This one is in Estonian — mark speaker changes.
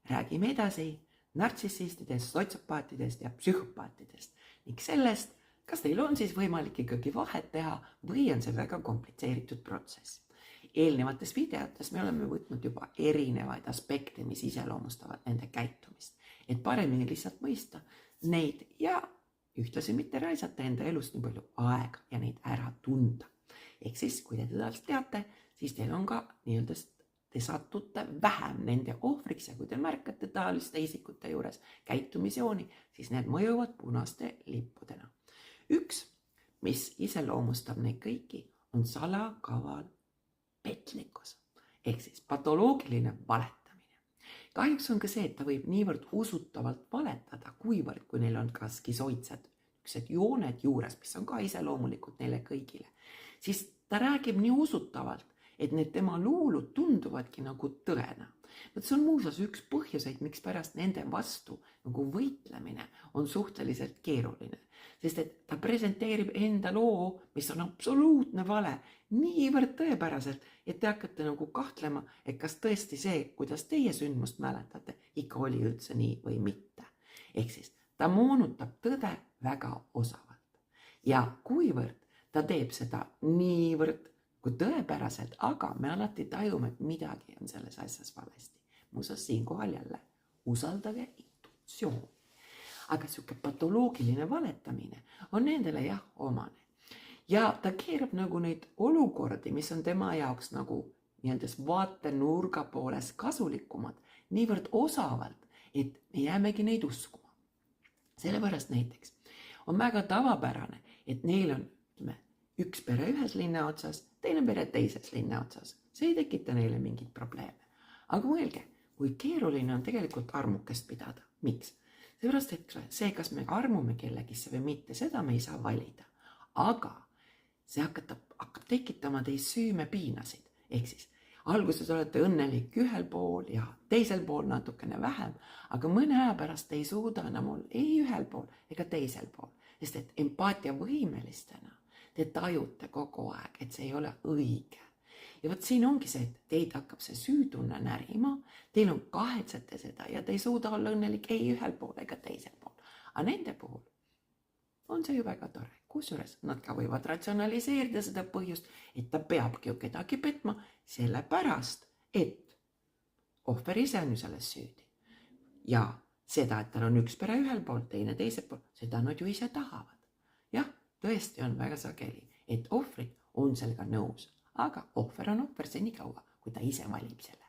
Speaker 1: räägime edasi nartsissistidest, sotsiopaatidest ja psühhopaatidest ning sellest, kas teil on siis võimalik ikkagi vahet teha või on see väga komplitseeritud protsess. Eelnevates videotes me oleme võtnud juba erinevaid aspekte, mis iseloomustavad nende käitumist, et paremini lihtsalt mõista neid ja ühtlasi mitte raisata enda elust nii palju aega ja neid ära tunda. Ehk siis, kui te tõdavalt teate, siis teil on ka nii-öelda, te satute vähem nende ohvriks ja kui te märkate taoliste isikute juures käitumisjooni, siis need mõjuvad punaste lippudena. Üks, mis iseloomustab neid kõiki, on salakaval petlikkus, ehk siis patoloogiline valetamine. Kahjuks on ka see, et ta võib niivõrd usutavalt valetada, kuivõrd kui neil on ka skisoidsed jooned juures, mis on ka iseloomulikud neile kõigile, siis ta räägib nii usutavalt, et need tema luulud tunduvadki nagu tõena. See on muuseas üks põhjuseid, miks pärast nende vastu nagu võitlemine on suhteliselt keeruline, sest et ta presenteerib enda loo, mis on absoluutne vale, niivõrd tõepäraselt, et te hakkate nagu kahtlema, et kas tõesti see, kuidas teie sündmust mäletate, ikka oli üldse nii või mitte. Ehk siis ta moonutab tõde väga osavalt ja kuivõrd ta teeb seda niivõrd kui tõepäraselt, aga me alati tajume, et midagi on selles asjas valesti. Muuseas siinkohal jälle, usaldage intuitsiooni. Aga siuke patoloogiline valetamine on nendele jah omane. Ja ta keerab nagu neid olukordi, mis on tema jaoks nagu nii-öelda vaatenurga poolest kasulikumad, niivõrd osavalt, et me jäämegi neid uskuma. Sellepärast näiteks on väga tavapärane, et neil on üks pere ühes linna otsas, teine pere teises linna otsas. See ei tekita neile mingit probleeme. Aga mõelge, kui keeruline on tegelikult armukest pidada. Miks? Seepärast, et see, kas me armume kellegisse või mitte, seda me ei saa valida. Aga see hakkab tekitama teis süümepiinasid. Ehk siis alguses olete õnnelik ühel pool ja teisel pool natukene vähem, aga mõne aja pärast ei suuda enam olla ei ühel pool ega teisel pool, sest et empaatia võimelistena te tajute kogu aeg, et see ei ole õige. Ja võt siin ongi see, et teid hakkab see süütunne närima, teil on kahetsete seda ja te ei suuda olla õnnelik ei ühel pool ega teisel pool. Aga nende puhul on see ju väga tore. Kusjuures nad ka võivad ratsionaliseerida seda põhjust, et ta peabki ju kedagi petma, sellepärast, et ohver ise on ju selles süüdi. Ja seda, et tal on üks pere ühel pool, teine teisel pool, seda nad ju ise tahavad. Jah, tõesti on väga sageli, et ohvrid on sellega nõus, aga ohver on ohver senikaua, kui ta ise valib selle.